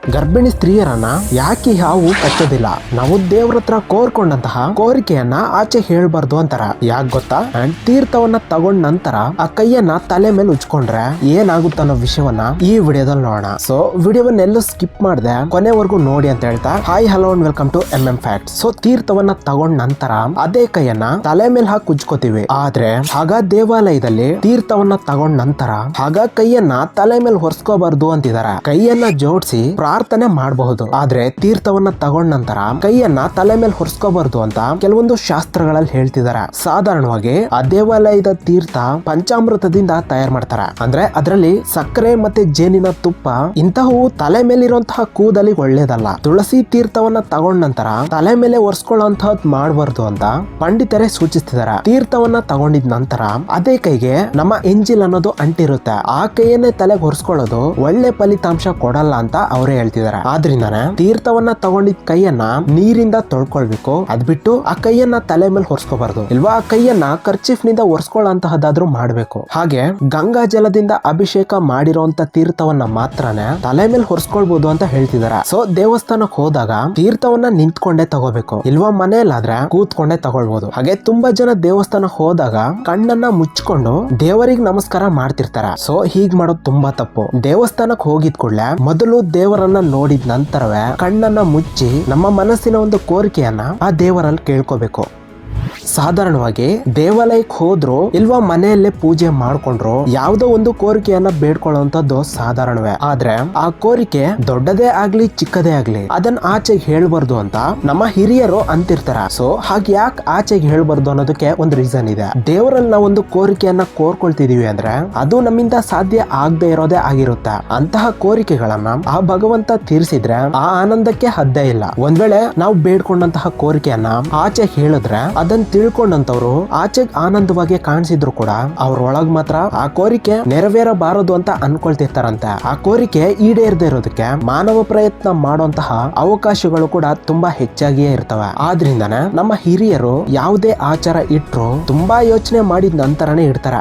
ಗರ್ಭಿಣಿ ಸ್ತ್ರೀಯರನ್ನ ಯಾಕೆ ಹಾವು ಕಚ್ಚೋದಿಲ್ಲ? ನಾವು ದೇವ್ರ ಹತ್ರ ಕೋರ್ಕೊಂಡಂತಹ ಕೋರಿಕೆಯನ್ನ ಆಚೆ ಹೇಳ್ಬಾರ್ದು ಅಂತಾರ. ಯಾಕೆ ಗೊತ್ತಾ? ಅಂಡ್ ತೀರ್ಥವನ್ನ ತಗೊಂಡ ನಂತರ ಆ ಕೈಯನ್ನ ತಲೆ ಮೇಲೆ ಉಚ್ಕೊಂಡ್ರೆ ಏನಾಗುತ್ತೆ ಅನ್ನೋ ವಿಷಯವನ್ನ ಈ ವಿಡಿಯೋದಲ್ಲಿ ನೋಡೋಣ. ಸೊ ವಿಡಿಯೋವನ್ನೆಲ್ಲೂ ಸ್ಕಿಪ್ ಮಾಡದೆ ಕೊನೆವರೆಗೂ ನೋಡಿ ಅಂತ ಹೇಳ್ತಾ, hi hello and welcome to MM facts. So ತೀರ್ಥವನ್ನ ತಗೊಂಡ ನಂತರ ಅದೇ ಕೈಯನ್ನ ತಲೆ ಮೇಲೆ ಹಾಕಿ ಉಜ್ಕೋತೀವಿ. ಆದ್ರೆ ಆಗ ದೇವಾಲಯದಲ್ಲಿ ತೀರ್ಥವನ್ನ ತಗೊಂಡ ನಂತರ ಆಗ ಕೈಯನ್ನ ತಲೆ ಮೇಲೆ ಹೊರ್ಸ್ಕೋಬಾರ್ದು ಅಂತಿದಾರೆ. ಕೈಯನ್ನ ಜೋಡಿಸಿ ಪ್ರಾರ್ಥನೆ ಮಾಡಬಹುದು, ಆದ್ರೆ ತೀರ್ಥವನ್ನ ತಗೊಂಡ ನಂತರ ಕೈಯನ್ನ ತಲೆ ಮೇಲೆ ಹೊರ್ಸ್ಕೋಬಾರ್ದು ಅಂತ ಕೆಲವೊಂದು ಶಾಸ್ತ್ರಗಳಲ್ಲಿ ಹೇಳ್ತಿದ್ದಾರೆ. ಸಾಧಾರಣವಾಗಿ ಆ ದೇವಾಲಯದ ತೀರ್ಥ ಪಂಚಾಮೃತದಿಂದ ತಯಾರು ಮಾಡ್ತಾರೆ. ಅಂದ್ರೆ ಅದರಲ್ಲಿ ಸಕ್ಕರೆ ಮತ್ತೆ ಜೇನಿನ ತುಪ್ಪ ಇಂತಹವು ತಲೆ ಮೇಲಿರುವಂತಹ ಕೂದಲಿಗೆ ಒಳ್ಳೇದಲ್ಲ. ತುಳಸಿ ತೀರ್ಥವನ್ನ ತಗೊಂಡ ನಂತರ ತಲೆ ಮೇಲೆ ಒರೆಸ್ಕೊಳ್ಳುವಂತಹದ್ ಮಾಡಬಾರ್ದು ಅಂತ ಪಂಡಿತರೇ ಸೂಚಿಸ್ತಿದ್ದಾರೆ. ತೀರ್ಥವನ್ನ ತಗೊಂಡಿದ ನಂತರ ಅದೇ ಕೈಗೆ ನಮ್ಮ ಎಂಜಿಲ್ ಅನ್ನೋದು ಅಂಟಿರುತ್ತೆ. ಆ ಕೈಯನ್ನೇ ತಲೆಗೆ ಹೊರ್ಸ್ಕೊಳ್ಳೋದು ಒಳ್ಳೆ ಫಲಿತಾಂಶ ಕೊಡಲ್ಲ ಅಂತ ಅವರೇ ಹೇಳ್ತಿದ್ದಾರೆ. ಆದ್ರಿಂದಾನೆ ತೀರ್ಥವನ್ನ ತಗೊಂಡಿದ್ ಕೈಯನ್ನ ನೀರಿಂದ ತೊಳ್ಕೊಳ್ಬೇಕು. ಅದ್ ಬಿಟ್ಟು ಆ ಕೈಯನ್ನ ತಲೆ ಮೇಲೆ ಹೊರ್ಸ್ಕೋಬಾರ್ದು. ಇಲ್ವಾ ಆ ಕೈಯನ್ನ ಕರ್ಚಿಫ್ ನಿಂದ ಒರೆಸ್ಕೊಳ್ಳೋಂತಹದ್ದಾದ್ರೂ ಮಾಡ್ಬೇಕು. ಹಾಗೆ ಗಂಗಾ ಜಲದಿಂದ ಅಭಿಷೇಕ ಮಾಡಿರೋಂತ ತೀರ್ಥವನ್ನ ಮಾತ್ರನೇ ತಲೆ ಮೇಲೆ ಹೊರ್ಸ್ಕೊಳ್ಬಹುದು ಅಂತ ಹೇಳ್ತಿದಾರೆ. ಸೊ ದೇವಸ್ಥಾನಕ್ಕೆ ಹೋದಾಗ ತೀರ್ಥವನ್ನ ನಿಂತ್ಕೊಂಡೇ ತಗೋಬೇಕು, ಇಲ್ವಾ ಮನೆಯಲ್ಲಾದ್ರೆ ಕೂತ್ಕೊಂಡೇ ತಗೊಳ್ಬಹುದು. ಹಾಗೆ ತುಂಬಾ ಜನ ದೇವಸ್ಥಾನಕ್ಕೆ ಹೋದಾಗ ಕಣ್ಣನ್ನ ಮುಚ್ಕೊಂಡು ದೇವರಿಗೆ ನಮಸ್ಕಾರ ಮಾಡ್ತಿರ್ತಾರೆ. ಸೊ ಹೀಗ್ ಮಾಡೋದು ತುಂಬಾ ತಪ್ಪು. ದೇವಸ್ಥಾನಕ್ಕೆ ಹೋಗಿದ್ ಕೂಡಲೇ ಮೊದಲು ದೇವರನ್ನ ನೋಡಿದ ನಂತರವೇ ಕಣ್ಣನ್ನ ಮುಚ್ಚಿ ನಮ್ಮ ಮನಸ್ಸಿನ ಒಂದು ಕೋರಿಕೆಯನ್ನ ಆ ದೇವರಲ್ಲಿ ಕೇಳ್ಕೋಬೇಕು. ಸಾಧಾರಣವಾಗಿ ದೇವಾಲಯಕ್ಕೆ ಹೋದ್ರು ಇಲ್ವಾ ಮನೆಯಲ್ಲೇ ಪೂಜೆ ಮಾಡ್ಕೊಂಡ್ರು ಯಾವ್ದೋ ಒಂದು ಕೋರಿಕೆಯನ್ನ ಬೇಡ್ಕೊಳ್ಳುವಂತದ್ದು ಸಾಧಾರಣವೇ. ಆದ್ರೆ ಆ ಕೋರಿಕೆ ದೊಡ್ಡದೇ ಆಗ್ಲಿ ಚಿಕ್ಕದೇ ಆಗ್ಲಿ ಅದನ್ನ ಆಚೆಗೆ ಹೇಳ್ಬಾರ್ದು ಅಂತ ನಮ್ಮ ಹಿರಿಯರು ಅಂತಿರ್ತಾರ. ಸೊ ಹಾಗೆ ಯಾಕೆ ಆಚೆಗೆ ಹೇಳ್ಬಾರ್ದು ಅನ್ನೋದಕ್ಕೆ ಒಂದು ರೀಸನ್ ಇದೆ. ದೇವರಲ್ಲಿ ನಾವು ಒಂದು ಕೋರಿಕೆಯನ್ನ ಕೋರ್ಕೊಳ್ತಿದೀವಿ ಅಂದ್ರೆ ಅದು ನಮ್ಮಿಂದ ಸಾಧ್ಯ ಆಗದೆ ಇರೋದೇ ಆಗಿರುತ್ತೆ. ಅಂತಹ ಕೋರಿಕೆಗಳನ್ನ ಆ ಭಗವಂತ ತೀರಿಸಿದ್ರೆ ಆ ಆನಂದಕ್ಕೆ ಹದ್ದೇ ಇಲ್ಲ. ಒಂದ್ ವೇಳೆ ನಾವು ಬೇಡ್ಕೊಂಡಂತಹ ಕೋರಿಕೆಯನ್ನ ಆಚೆ ಹೇಳಿದ್ರೆ ಅದನ್ನ ತಿಳ್ಕೊಂಡಂತವ್ರು ಆಚೆಗೆ ಆನಂದವಾಗಿ ಕಾಣಿಸಿದ್ರು ಕೂಡ ಅವ್ರ ಒಳಗ್ ಮಾತ್ರ ಆ ಕೋರಿಕೆ ನೆರವೇರಬಾರದು ಅಂತ ಅನ್ಕೊಳ್ತಿರ್ತಾರಂತೆ. ಆ ಕೋರಿಕೆ ಈಡೇರದೆ ಇರೋದಕ್ಕೆ ಮಾನವ ಪ್ರಯತ್ನ ಮಾಡುವಂತಹ ಅವಕಾಶಗಳು ಕೂಡ ತುಂಬಾ ಹೆಚ್ಚಾಗಿಯೇ ಇರ್ತವೆ. ಆದ್ರಿಂದನೇ ನಮ್ಮ ಹಿರಿಯರು ಯಾವುದೇ ಆಚಾರ ಇಟ್ರು ತುಂಬಾ ಯೋಚನೆ ಮಾಡಿದ ನಂತರನೇ ಇಡ್ತಾರ.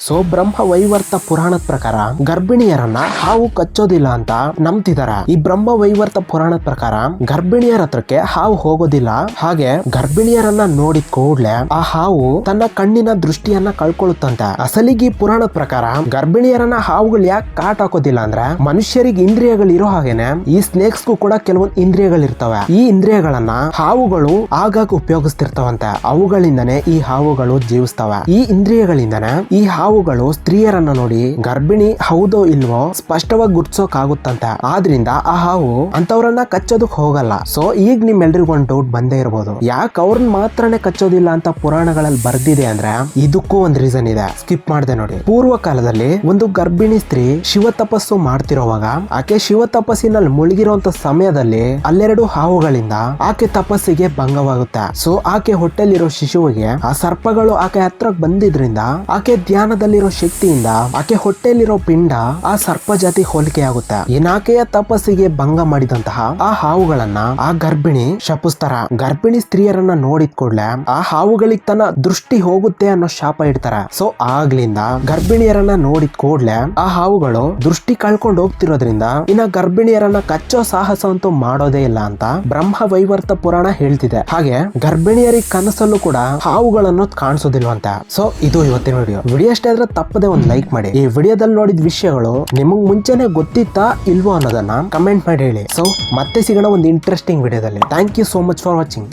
ಸೊ ಬ್ರಹ್ಮ ವೈವರ್ತ ಪುರಾಣದ ಪ್ರಕಾರ ಗರ್ಭಿಣಿಯರನ್ನ ಹಾವು ಕಚ್ಚೋದಿಲ್ಲ ಅಂತ ನಂಬ್ತಿದಾರೆ. ಈ ಬ್ರಹ್ಮ ವೈವರ್ತ ಪುರಾಣದ ಪ್ರಕಾರ ಗರ್ಭಿಣಿಯರ ಹತ್ರಕ್ಕೆ ಹಾವು ಹೋಗೋದಿಲ್ಲ. ಹಾಗೆ ಗರ್ಭಿಣಿಯರನ್ನ ನೋಡಿದ ಕೂಡ್ಲೆ ಆ ಹಾವು ತನ್ನ ಕಣ್ಣಿನ ದೃಷ್ಟಿಯನ್ನ ಕಳ್ಕೊಳ್ಳುತ್ತಂತೆ. ಅಸಲಿಗೆ ಈ ಪುರಾಣದ ಪ್ರಕಾರ ಗರ್ಭಿಣಿಯರನ್ನ ಹಾವುಗಳು ಯಾಕೆ ಕಾಟ್ ಹಾಕೋದಿಲ್ಲ ಅಂದ್ರೆ ಮನುಷ್ಯರಿಗೆ ಇಂದ್ರಿಯಗಳಿರೋ ಹಾಗೇನೆ ಈ ಸ್ನೇಕ್ಸ್ಗೂ ಕೂಡ ಕೆಲವೊಂದು ಇಂದ್ರಿಯಗಳಿರ್ತವೆ. ಈ ಇಂದ್ರಿಯಗಳನ್ನ ಹಾವುಗಳು ಆಗಾಗ ಉಪಯೋಗಿಸ್ತಿರ್ತಾವಂತೆ. ಅವುಗಳಿಂದನೇ ಈ ಹಾವುಗಳು ಜೀವಿಸ್ತವೆ. ಈ ಇಂದ್ರಿಯಗಳಿಂದನೇ ಈ ಹಾವುಗಳು ಸ್ತ್ರೀಯರನ್ನ ನೋಡಿ ಗರ್ಭಿಣಿ ಹೌದೋ ಇಲ್ವೋ ಸ್ಪಷ್ಟವಾಗಿ ಗುರ್ತಿಸೋಕ್ ಆಗುತ್ತಂತೆ. ಆದ್ರಿಂದ ಆ ಹಾವು ಅಂತವ್ರನ್ನ ಕಚ್ಚೋದಕ್ ಹೋಗಲ್ಲ. ಸೊ ಈಗ ನಿಮ್ಮೆಲ್ರಿಗೂ ಒಂದು ಡೌಟ್ ಬಂದೇ ಇರಬಹುದು, ಯಾಕೆ ಅವ್ರನ್ನ ಮಾತ್ರನೇ ಕಚ್ಚೋದಿಲ್ಲ ಅಂತ ಪುರಾಣಗಳಲ್ಲಿ ಬರ್ದಿದೆ ಅಂದ್ರೆ ಇದಕ್ಕೂ ಒಂದು ರೀಸನ್ ಇದೆ. ಸ್ಕಿಪ್ ಮಾಡದೆ ನೋಡಿ. ಪೂರ್ವ ಕಾಲದಲ್ಲಿ ಒಂದು ಗರ್ಭಿಣಿ ಸ್ತ್ರೀ ಶಿವ ತಪಸ್ಸು ಮಾಡ್ತಿರೋವಾಗ ಆಕೆ ಶಿವ ತಪಸ್ಸಿನಲ್ಲಿ ಮುಳುಗಿರುವಂತ ಸಮಯದಲ್ಲಿ ಅಲ್ಲೆರಡು ಹಾವುಗಳಿಂದ ಆಕೆ ತಪಸ್ಸಿಗೆ ಭಂಗವಾಗುತ್ತೆ. ಸೊ ಆಕೆ ಹೊಟ್ಟೆಲಿರೋ ಶಿಶುವಿಗೆ ಆ ಸರ್ಪಗಳು ಆಕೆ ಹತ್ರ ಬಂದಿದ್ರಿಂದ ಆಕೆ ಧ್ಯಾನದಲ್ಲಿರೋ ಶಕ್ತಿಯಿಂದ ಆಕೆ ಹೊಟ್ಟೆಲಿರೋ ಪಿಂಡ ಆ ಸರ್ಪ ಜಾತಿ ಹೋಲಿಕೆ ಆಗುತ್ತೆ. ಆಕೆಯ ತಪಸ್ಸಿಗೆ ಭಂಗ ಮಾಡಿದಂತಹ ಆ ಹಾವುಗಳನ್ನ ಆ ಗರ್ಭಿಣಿ ಶಪಿಸ್ತಾರ. ಗರ್ಭಿಣಿ ಸ್ತ್ರೀಯರನ್ನ ನೋಡಿದ ಕೂಡ್ಲೆ ಆ ಹಾವುಗಳಿಗೆ ತನ್ನ ದೃಷ್ಟಿ ಹೋಗುತ್ತೆ ಅನ್ನೋ ಶಾಪ ಇಡ್ತಾರ. ಸೊ ಆಗ್ಲಿಂದ ಗರ್ಭಿಣಿಯರನ್ನ ನೋಡಿದ ಕೂಡ್ಲೆ ಆ ಹಾವುಗಳು ದೃಷ್ಟಿ ಕಳ್ಕೊಂಡು ಹೋಗ್ತಿರೋದ್ರಿಂದ ಇನ್ನ ಗರ್ಭಿಣಿಯರನ್ನ ಕಚ್ಚೋ ಸಾಹಸ ಅಂತೂ ಮಾಡೋದೇ ಇಲ್ಲ ಅಂತ ಬ್ರಹ್ಮ ವೈವರ್ತ ಪುರಾಣ ಹೇಳ್ತಿದೆ. ಹಾಗೆ ಗರ್ಭಿಣಿಯರಿಗೆ ಕನಸಲ್ಲೂ ಕೂಡ ಹಾವುಗಳನ್ನು ಕಾಣಿಸೋದಿಲ್ವಂತ. ಸೊ ಇದು ಇವತ್ತಿನ ವಿಡಿಯೋ ಅಷ್ಟೇ ಆದ್ರೆ ತಪ್ಪದೆ ಒಂದು ಲೈಕ್ ಮಾಡಿ. ಈ ವಿಡಿಯೋದಲ್ಲಿ ನೋಡಿದ ವಿಷಯಗಳು ನಿಮಗ್ ಮುಂಚೆನೆ ಗೊತ್ತಿತ್ತಾ ಇಲ್ವೋ ಅನ್ನೋದನ್ನ ಕಮೆಂಟ್ ಮಾಡಿ ಹೇಳಿ. ಸೊ ಮತ್ತೆ ಸಿಗೋಣ ಒಂದು ಇಂಟ್ರೆಸ್ಟಿಂಗ್ ವಿಡಿಯೋದಲ್ಲಿ. Thank you so much for watching.